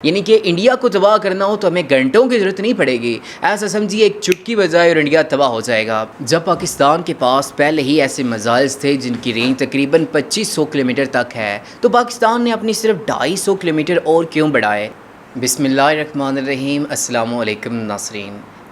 یعنی کہ انڈیا کو تباہ کرنا ہو تو ہمیں گھنٹوں کی ضرورت نہیں پڑے گی، ایسا سمجھیے ایک چٹکی بجائے اور انڈیا تباہ ہو جائے گا۔ جب پاکستان کے پاس پہلے ہی ایسے میزائلز تھے جن کی رینج تقریباً 2500 کلومیٹر تک ہے، تو پاکستان نے اپنی صرف 250 کلومیٹر اور کیوں بڑھائے؟ بسم اللہ الرحمن الرحیم۔ السلام علیکم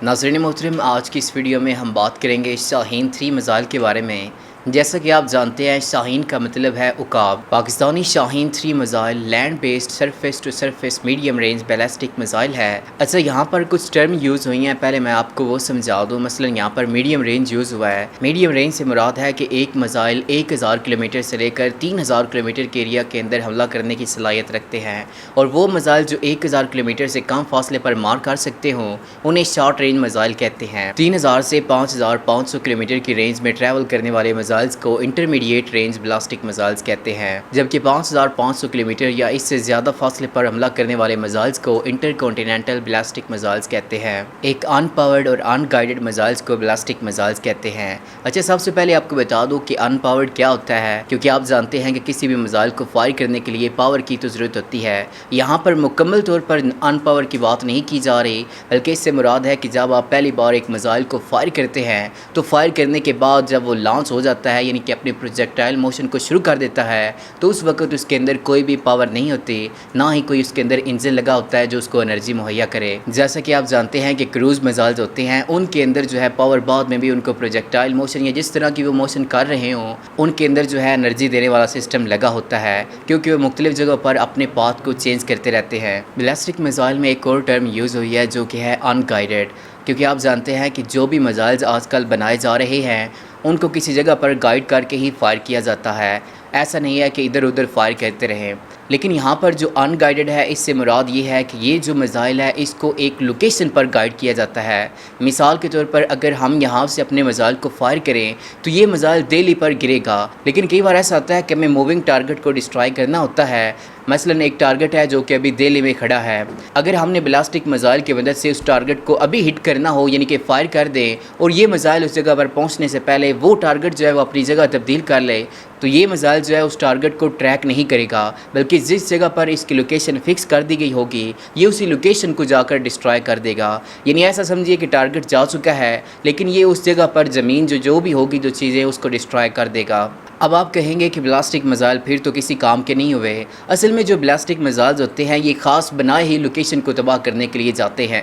ناظرین محترم، آج کی اس ویڈیو میں ہم بات کریں گے شاہین 3 میزائل کے بارے میں۔ جیسا کہ آپ جانتے ہیں، شاہین کا مطلب ہے عقاب۔ Pakistani Shaheen 3 missile land based surface to surface medium range ballistic missile ہے۔ اچھا، یہاں پر کچھ ٹرم یوز ہوئی ہیں، پہلے میں آپ کو وہ سمجھا دوں۔ مثلا یہاں پر میڈیم رینج یوز ہوا ہے۔ میڈیم رینج سے مراد ہے کہ ایک میزائل 1000 کلومیٹر سے لے کر 3000 کلومیٹر کے ایریا کے اندر حملہ کرنے کی صلاحیت رکھتے ہیں، اور وہ میزائل جو 1000 کلومیٹر سے کم فاصلے پر مار کر سکتے ہوں انہیں شارٹ رینج میزائل کہتے ہیں۔ 3000 سے 5500 کلومیٹر کی رینج میں ٹریول کرنے والے میزائلز کو انٹرمیڈیٹ رینج بلاسٹک میزائلز کہتے ہیں، جبکہ 5500 کلومیٹر یا اس سے زیادہ فاصلے پر حملہ کرنے والے میزائلز کو انٹر کانٹیننٹل بلاسٹک میزائلز کہتے ہیں۔ ایک ان پاورڈ اور ان گائیڈڈ میزائلز کو بلاسٹک میزائلز کہتے ہیں۔ اچھا، سب سے پہلے آپ کو بتا دوں کہ ان پاورڈ کیا ہوتا ہے، کیونکہ آپ جانتے ہیں کہ کسی بھی میزائل کو فائر کرنے کے لیے پاور کی تو ضرورت ہوتی ہے۔ یہاں پر مکمل طور پر ان پاور کی بات نہیں کی جا رہی، بلکہ اس سے مراد ہے کہ جب آپ پہلی بار ایک میزائل کو فائر کرتے ہیں تو فائر کرنے کے بعد جب وہ لانچ ہو جاتا ہے، یعنی کہ اپنے پروجیکٹائل موشن کو شروع کر دیتا ہے، تو اس وقت اس کے اندر کوئی بھی پاور نہیں ہوتی، نہ ہی کوئی اس کے اندر انجن لگا ہوتا ہے جو اس کو انرجی مہیا کرے۔ جیسا کہ آپ جانتے ہیں کہ کروز میزائلز ہوتے ہیں، ان کے اندر جو ہے پاور بعد میں بھی ان کو پروجیکٹائل موشن یا جس طرح کی وہ موشن کر رہے ہوں ان کے اندر جو ہے انرجی دینے والا سسٹم لگا ہوتا ہے، کیونکہ وہ مختلف جگہوں پر اپنے پاتھ کو چینج کرتے رہتے ہیں۔ بلاسٹک میزائل میں ایک اور ٹرم یوز ہوئی ہے جو کہ ہے ان گائیڈڈ، کیونکہ آپ جانتے ہیں کہ جو بھی میزائلز آج کل بنائے جا رہے ہیں ان کو کسی جگہ پر گائیڈ کر کے ہی فائر کیا جاتا ہے، ایسا نہیں ہے کہ ادھر ادھر فائر کرتے رہیں۔ لیکن یہاں پر جو ان گائیڈڈ ہے، اس سے مراد یہ ہے کہ یہ جو میزائل ہے اس کو ایک لوکیشن پر گائیڈ کیا جاتا ہے۔ مثال کے طور پر اگر ہم یہاں سے اپنے میزائل کو فائر کریں تو یہ میزائل دہلی پر گرے گا، لیکن کئی بار ایسا ہوتا ہے کہ ہمیں موونگ ٹارگٹ کو ڈسٹرائی کرنا ہوتا ہے۔ مثلا ایک ٹارگٹ ہے جو کہ ابھی دہلی میں کھڑا ہے، اگر ہم نے بلاسٹک میزائل کی مدد سے اس ٹارگٹ کو ابھی ہٹ کرنا ہو، یعنی کہ فائر کر دیں، اور یہ میزائل اس جگہ پر پہنچنے سے پہلے وہ ٹارگٹ جو ہے وہ اپنی جگہ تبدیل کر لے، تو یہ میزائل جو ہے اس ٹارگٹ کو ٹریک نہیں کرے گا، بلکہ جس جگہ پر اس کی لوکیشن فکس کر دی گئی ہوگی یہ اسی لوکیشن کو جا کر ڈسٹرائی کر دے گا۔ یعنی ایسا سمجھیے کہ ٹارگٹ جا چکا ہے لیکن یہ اس جگہ پر زمین جو بھی ہوگی جو چیزیں اس کو ڈسٹرائی کر دے گا۔ اب آپ کہیں گے کہ بلاسٹک میزائل پھر تو کسی کام کے نہیں ہوئے۔ اصل میں جو بلاسٹک میزائلز ہوتے ہیں یہ خاص بنائے ہی لوکیشن کو تباہ کرنے کے لیے جاتے ہیں،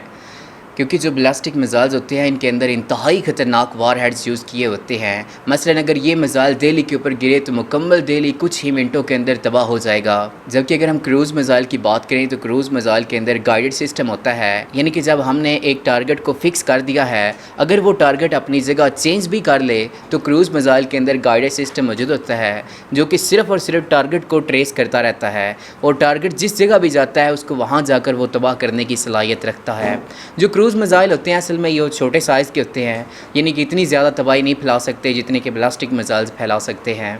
کیونکہ جو بلاسٹک میزائلز ہوتے ہیں ان کے اندر انتہائی خطرناک وار ہیڈز یوز کیے ہوتے ہیں۔ مثلا اگر یہ میزائل دہلی کے اوپر گرے تو مکمل دہلی کچھ ہی منٹوں کے اندر تباہ ہو جائے گا۔ جبکہ اگر ہم کروز میزائل کی بات کریں تو کروز میزائل کے اندر گائیڈڈ سسٹم ہوتا ہے، یعنی کہ جب ہم نے ایک ٹارگٹ کو فکس کر دیا ہے، اگر وہ ٹارگٹ اپنی جگہ چینج بھی کر لے تو کروز میزائل کے اندر گائیڈڈ سسٹم موجود ہوتا ہے جو کہ صرف اور صرف ٹارگٹ کو ٹریس کرتا رہتا ہے، اور ٹارگٹ جس جگہ بھی جاتا ہے اس کو وہاں جا کر وہ تباہ کرنے کی صلاحیت رکھتا ہے۔ جو کروز میزائل ہوتے ہیں اصل میں یہ چھوٹے سائز کے ہوتے ہیں، یعنی کہ اتنی زیادہ تباہی نہیں پھیلا سکتے جتنے کہ بلاسٹک میزائلز پھیلا سکتے ہیں۔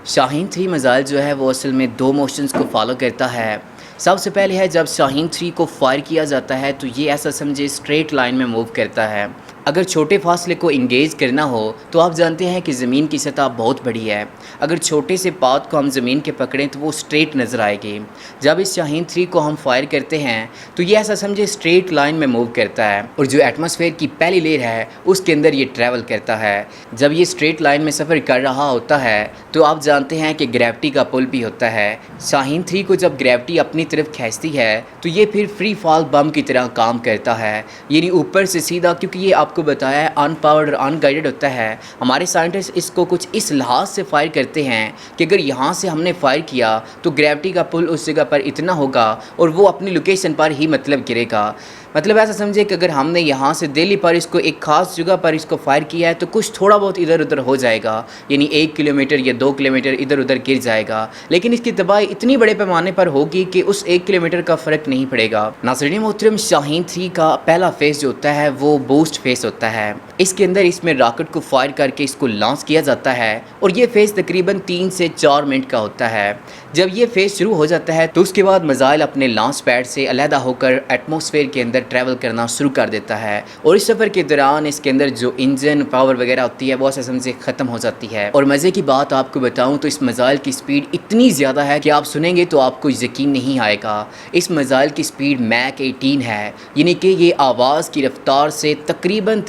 شاہین 3 میزائل جو ہے وہ اصل میں 2 موشنز کو فالو کرتا ہے۔ سب سے پہلے ہے جب شاہین 3 کو فائر کیا جاتا ہے تو یہ ایسا سمجھے اسٹریٹ لائن میں موو کرتا ہے۔ اگر چھوٹے فاصلے کو انگیج کرنا ہو تو آپ جانتے ہیں کہ زمین کی سطح بہت بڑی ہے، اگر چھوٹے سے پاتھ کو ہم زمین کے پکڑیں تو وہ اسٹریٹ نظر آئے گی۔ جب اس شاہین 3 کو ہم فائر کرتے ہیں تو یہ ایسا سمجھے اسٹریٹ لائن میں موو کرتا ہے، اور جو ایٹماسفیئر کی پہلی لیئر ہے اس کے اندر یہ ٹریول کرتا ہے۔ جب یہ اسٹریٹ لائن میں سفر کر رہا ہوتا ہے تو آپ جانتے ہیں کہ گریوٹی کا پل بھی ہوتا ہے۔ شاہین 3 کو جب گریوٹی اپنی طرف کھینچتی ہے تو یہ پھر فری فال بم کی طرح کام کرتا ہے، یعنی اوپر سے سیدھا، کیونکہ یہ آپ کو بتایا ہے ان پاورڈ اور ان گائیڈڈ ہوتا ہے۔ ہمارے سائنٹسٹ اس کو کچھ اس لحاظ سے فائر کرتے ہیں کہ اگر یہاں سے ہم نے فائر کیا تو گریوٹی کا پل اس جگہ پر اتنا ہوگا اور وہ اپنی لوکیشن پر ہی گرے گا۔ مطلب ایسا سمجھے کہ اگر ہم نے یہاں سے دہلی پر اس کو ایک خاص جگہ پر اس کو فائر کیا ہے تو کچھ تھوڑا بہت ادھر ادھر ہو جائے گا، یعنی 1 کلومیٹر یا 2 کلومیٹر ادھر ادھر گر جائے گا، لیکن اس کی تباہی اتنی بڑے پیمانے پر ہوگی کہ اس 1 کلومیٹر کا فرق نہیں پڑے گا۔ ناظرین محترم، شاہین 3 کا پہلا فیز جو ہوتا ہے وہ بوسٹ فیز ہوتا ہے۔ اس کے اندر اس میں راکٹ کو فائر کر کے اس کو لانچ کیا جاتا ہے، اور یہ فیز تقریباً 3 سے 4 منٹ کا ہوتا ہے۔ जब ये फेज़ शुरू हो जाता है तो उसके बाद मिसाइल अपने लॉन्च पैड से अलहदा होकर एटमॉस्फेयर के अंदर ट्रैवल करना शुरू कर देता है और इस सफ़र के दौरान इसके अंदर जो इंजन पावर वगैरह होती है वो असम से ख़त्म हो जाती है। और मज़े की बात आपको बताऊँ तो इस मिसाइल की स्पीड इतनी ज़्यादा है कि आप सुनेंगे तो आपको यकीन नहीं आएगा। इस मिसाइल की स्पीड मैक 18 है, यानी कि ये आवाज़ की रफ्तार से तकरीबन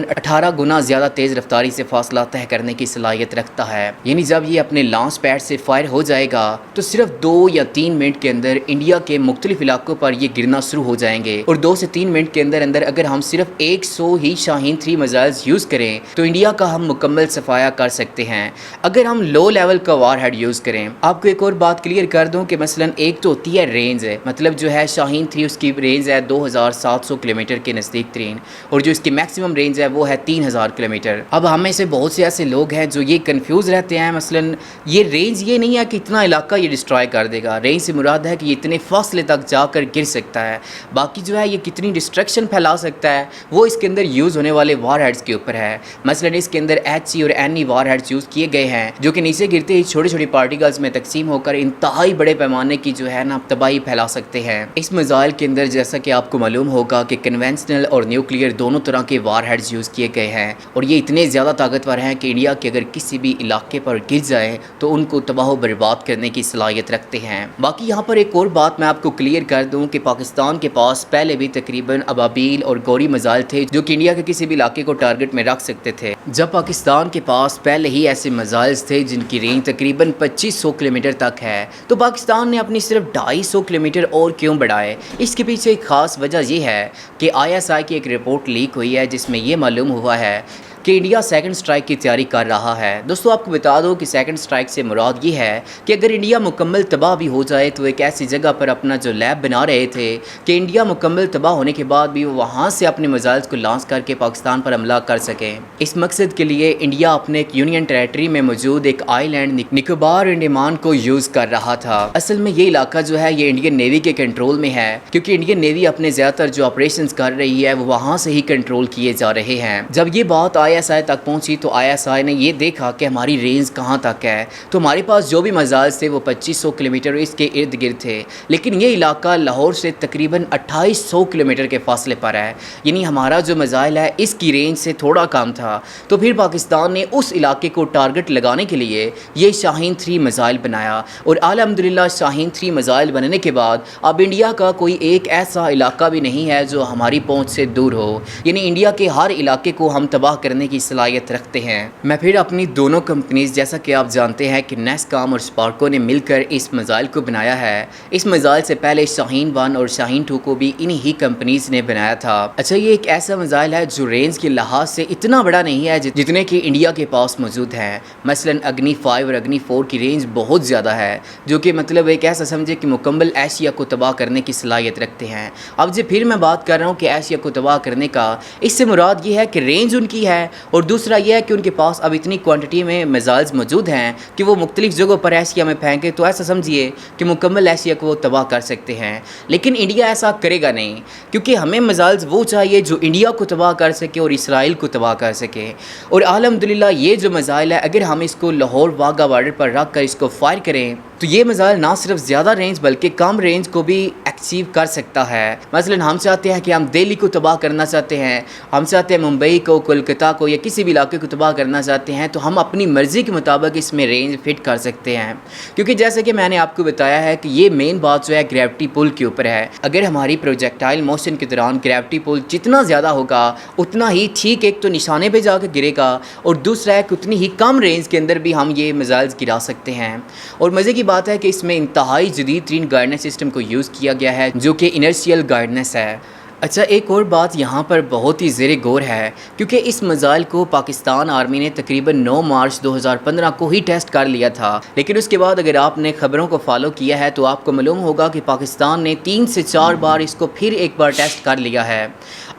18 गुना ज़्यादा तेज़ रफ्तारी से फासला तय करने की सलाहियत रखता है। यानी जब ये अपने लॉन्च पैड से फायर हो जाएगा तो सिर्फ 2 या 3 मिनट के अंदर इंडिया के मुख्तलिफ इलाकों पर ये गिरना शुरू हो जाएंगे और 2 से 3 मिनट के अंदर अंदर अगर हम सिर्फ 100 ही शाहीन 3 मिसाइल्स यूज़ करें तो इंडिया का हम मुकम्मल सफाया कर सकते हैं। अगर हम लो लेवल का वार हेड यूज़ करें, आपको एक और बात क्लियर कर दूं कि मसलन एक तो होती है रेंज है, मतलब जो है शाहीन 3 उसकी रेंज है 2700 किलोमीटर के नज़दीक तरीन और जो इसकी मैक्सिमम रेंज है वो है 3000 किलोमीटर। अब हम में से बहुत से ऐसे लोग हैं जो ये कंफ्यूज रहते हैं, मसलन ये रेंज ये नहीं है कि इतना इलाका ये डिस्ट्रॉय कर देगा, रेंज से मुराद है कि ये इतने फासले तक जाकर गिर सकता है। बाकी जो है ये कितनी डिस्ट्रक्शन फैला सकता है वो इसके अंदर यूज़ होने वाले वार हेड्स के ऊपर है। मसलन इसके अंदर HE और NE वार हेड्स यूज़ किए गए हैं जो कि नीचे गिरते ही छोटी छोटी पार्टिकल्स में तकसीम होकर इंतहाई बड़े पैमाने की जो है ना तबाही फैला सकते हैं। इस मिसाइल के अंदर जैसा कि आपको मालूम होगा कि कन्वेंशनल और न्यूक्लियर दोनों तरह के वार हेड्स यूज़ किए गए हैं और ये इतने ज़्यादा ताकतवर हैं कि इंडिया के अगर किसी भी इलाके पर गिर जाए तो उनको तबाह बर्बाद करने की सलाहियत रखते हैं। बाकी यहाँ पर एक और बात मैं आपको क्लियर कर दूँ कि पाकिस्तान के पास पहले भी तकरीबन अबाबील और गौरी मिसाइल थे जो कि इंडिया के किसी भी इलाके को टारगेट में रख सकते थे। जब पाकिस्तान के पास पहले ही ऐसे मिसाइल्स थे जिनकी रेंज तकरीबन 2500 किलोमीटर तक है तो पाकिस्तान ने अपनी सिर्फ 250 किलोमीटर और क्यों बढ़ाए। इसके पीछे एक ख़ास वजह यह है कि ISI की एक रिपोर्ट लीक हुई है जिसमें यह मालूम हुआ है कि इंडिया सेकंड स्ट्राइक की तैयारी कर रहा है। दोस्तों आपको बता दो कि सेकंड स्ट्राइक से मुराद ये है कि अगर इंडिया मुकम्मल तबाह भी हो जाए तो एक ऐसी जगह पर अपना जो लैब बना रहे थे कि इंडिया मुकम्मल तबाह होने के बाद भी वो वहाँ से अपने मिसाइल्स को लॉन्च करके पाकिस्तान पर हमला कर सकें। इस मकसद के लिए इंडिया अपने एक यूनियन टेरेटरी में मौजूद एक आइलैंड निकोबार अंडमान को यूज़ कर रहा था। असल में ये इलाका जो है ये इंडियन नेवी के कंट्रोल में है क्योंकि इंडियन नेवी अपने ज़्यादातर जो ऑपरेशन कर रही है वो वहाँ से ही कंट्रोल किए जा रहे हैं। जब ये बात ISI तक पहुंची तो ISI ने ये देखा कि हमारी रेंज कहाँ तक है तो हमारे पास जो भी मिसाइल्स थे वो 2500 किलोमीटर इसके इर्द गिर्द थे, लेकिन ये इलाका लाहौर से तकरीबन 2800 किलोमीटर के फासले पर है, यानी हमारा जो मिसाइल है इसकी रेंज से थोड़ा कम था। तो फिर पाकिस्तान ने उस इलाके को टारगेट लगाने के लिए ये शाहीन 3 मिसाइल बनाया और अल्हम्दुलिल्लाह शाहीन 3 मिसाइल बनने के बाद अब इंडिया का कोई एक ऐसा इलाका भी नहीं है जो हमारी पहुँच से दूर हो, यानी इंडिया के हर इलाके को हम तबाह करने की सलाहियत रखते हैं। मैं फिर अपनी दोनों कंपनीज जैसा कि आप जानते हैं कि नेस्कॉम और स्पार्को ने मिलकर इस मिसाइल को बनाया है। इस मिसाइल से पहले शाहीन 1 और शाहीन 2 को भी इन्हीं ही कंपनीज ने बनाया था। अच्छा ये एक ऐसा मिसाइल है जो रेंज के लिहाज से इतना बड़ा नहीं है जितने कि इंडिया के पास मौजूद हैं। मसलन अग्नि 5 और अग्नि 4 की रेंज बहुत ज़्यादा है जो कि मतलब एक ऐसा समझे कि मुकम्मल एशिया को तबाह करने की सलाहियत रखते हैं। अब जो फिर मैं बात कर रहा हूँ कि एशिया को तबाह करने का, इससे मुराद ये है कि रेंज उनकी है और दूसरा यह है कि उनके पास अब इतनी क्वांटिटी में मिसाइल्स मौजूद हैं कि वो मुख्तलिफ जगहों पर एशिया में फेंके तो ऐसा समझिए कि मुकम्मल एशिया को वो तबाह कर सकते हैं। लेकिन इंडिया ऐसा करेगा नहीं क्योंकि हमें मिसाइल्स वो चाहिए जो इंडिया को तबाह कर सके और इसराइल को तबाह कर सके। और अल्हम्दुलिल्लाह ये जो मिसाइल है अगर हम इसको लाहौर वाघा बॉर्डर पर रख कर इसको फायर करें तो ये मिसाइल ना सिर्फ ज़्यादा रेंज बल्कि कम रेंज को भी अचीव कर सकता है। मसलन हम चाहते हैं कि हम दिल्ली को तबाह करना चाहते हैं, हम चाहते हैं मुंबई को, कोलकाता को या किसी भी इलाके को तबाह करना चाहते हैं तो हम अपनी मर्ज़ी के मुताबिक इसमें रेंज फिट कर सकते हैं। क्योंकि जैसे कि मैंने आपको बताया है कि ये मेन बात जो है ग्रेविटी पुल के ऊपर है। अगर हमारी प्रोजेक्टाइल मोशन के दौरान ग्रेविटी पुल जितना ज़्यादा होगा उतना ही ठीक एक तो निशाने पर जाकर गिरेगा और दूसरा है कि उतनी ही कम रेंज के अंदर भी हम ये मिसाइल्स गिरा सकते हैं। और मज़े की बात है कि इसमें इंतहाई जदीद तरीन गाइडेंस सिस्टम को यूज़ किया गया है जो कि इनर्शियल गाइडेंस है। अच्छा एक और बात यहाँ पर बहुत ही ज़ेरे गौर है क्योंकि इस मिसाइल को पाकिस्तान आर्मी ने तकरीबन 9 मार्च 2015 को ही टेस्ट कर लिया था, लेकिन उसके बाद अगर आपने ख़बरों को फॉलो किया है तो आपको मालूम होगा कि पाकिस्तान ने 3 से 4 बार इसको फिर एक बार टेस्ट कर लिया है।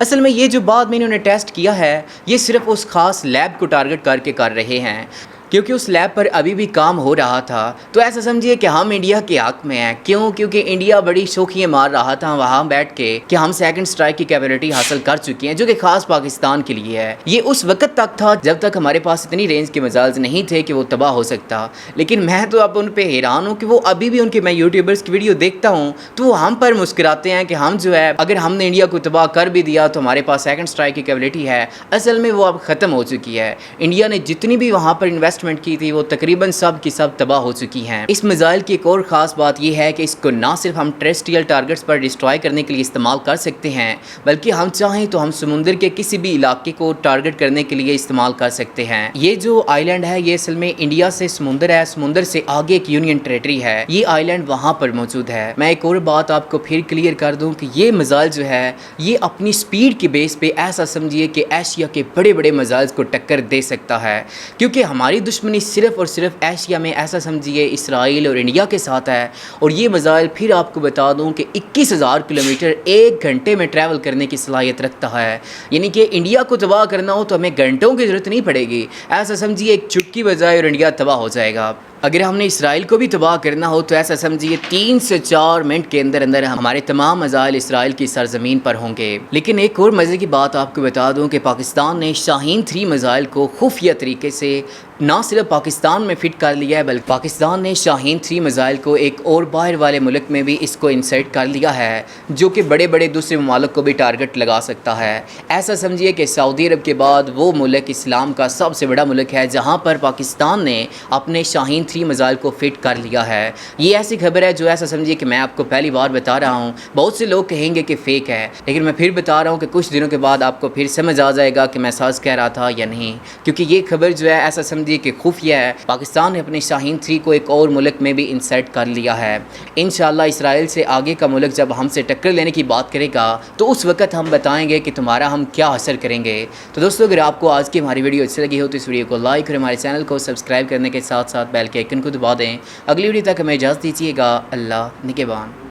असल में ये जो बाद में इन्होंने टेस्ट किया है ये सिर्फ उस ख़ास लैब को टारगेट करके कर रहे हैं। क्योंकि उस लैब पर अभी भी काम हो रहा था। तो ऐसा समझिए कि हम इंडिया के हक में हैं। क्यों? क्योंकि इंडिया बड़ी शौखियाँ मार रहा था वहाँ बैठ के कि हम सेकंड स्ट्राइक की कैपेबिलिटी हासिल कर चुके हैं, जो कि खास पाकिस्तान के लिए है। ये उस वक्त तक था जब तक हमारे पास इतनी रेंज के मिसाइल्स नहीं थे कि वो तबाह हो सकता। लेकिन मैं तो अब उन पे हैरान हूँ कि वो अभी भी उनके मैं यूट्यूबर्स की वीडियो देखता हूँ तो वो हम पर मुस्कुराते हैं कि हम जो है अगर हमने इंडिया को तबाह कर भी दिया तो हमारे पास सेकंड स्ट्राइक की कैपेबिलिटी है। असल में वो अब ख़त्म हो चुकी है। इंडिया ने जितनी भी वहाँ पर इन्वेस्टमेंट की थी वो तकरीबन सब की सब तबाह हो चुकी हैं। इस मिसाइल की एक और ख़ास बात यह है कि इसको ना सिर्फ हम टेरेस्ट्रियल टारगेट्स पर डिस्ट्रॉय करने के लिए इस्तेमाल कर सकते हैं, बल्कि हम चाहें तो हम समुंदर के किसी भी इलाके को टारगेट करने के लिए इस्तेमाल कर सकते हैं। ये जो आइलैंड है ये असल में इंडिया से समुंदर है, समुंदर से आगे एक यूनियन टेरेटरी है। ये आइलैंड वहाँ पर मौजूद है। मैं एक और बात आपको फिर क्लियर कर दूँ कि ये मिसाइल जो है ये अपनी स्पीड के बेस पे ऐसा समझिए कि एशिया के बड़े बड़े मिसाइल्स को टक्कर दे सकता है, क्योंकि हमारी दुश्मनी सिर्फ और सिर्फ एशिया में ऐसा समझिए इसराइल और इंडिया के साथ है। और ये मिसाइल फिर आपको बता दूं कि 21,000 किलोमीटर 1 घंटे में ट्रैवल करने की सलाहियत रखता है। यानी कि इंडिया को तबाह करना हो तो हमें घंटों की ज़रूरत नहीं पड़ेगी। ऐसा समझिए एक चुटकी बजाए और इंडिया तबाह हो जाएगा। अगर हमने इसराइल को भी तबाह करना हो तो ऐसा समझिए 3 से 4 मिनट के अंदर अंदर हमारे तमाम मिसाइल इसराइल की सरजमीन पर होंगे। लेकिन एक और मज़े की बात आपको बता दूं कि पाकिस्तान ने शाहीन 3 मिसाइल को खुफिया तरीके से ना सिर्फ पाकिस्तान में फ़िट कर लिया है, बल्कि पाकिस्तान ने शाहीन 3 मिसाइल को एक और बाहर वाले मुल्क में भी इसको इंसर्ट कर लिया है, जो कि बड़े बड़े दूसरे ममालिक को भी टारगेट लगा सकता है। ऐसा समझिए कि सऊदी अरब के बाद वो मुल्क इस्लाम का सबसे बड़ा मुल्क है जहाँ पर पाकिस्तान ने अपने शाहीन 3 मिसाइल को फिट कर लिया है। ये ऐसी खबर है जो ऐसा समझिए कि मैं आपको पहली बार बता रहा हूँ। बहुत से लोग कहेंगे कि फ़ेक है, लेकिन मैं फिर बता रहा हूँ कि कुछ दिनों के बाद आपको फिर समझ आ जाएगा कि मैं सच कह रहा था या नहीं, क्योंकि ये खबर जो है ऐसा समझिए कि खुफिया है। पाकिस्तान ने अपने शाहीन 3 को एक और मुल्क में भी इंसर्ट कर लिया है। इंशाल्लाह इसराइल से आगे का मुल्क जब हमसे टक्कर लेने की बात करेगा तो उस वक्त हम बताएंगे कि तुम्हारा हम क्या असर करेंगे। तो दोस्तों, अगर आपको आज की हमारी वीडियो अच्छी लगी हो तो इस वीडियो को लाइक और हमारे चैनल को सब्सक्राइब करने के साथ साथ बेल के आइकन को दबा दें। अगली वीडियो तक हमें इजाज़त दीजिएगा। अल्लाह निगहबान।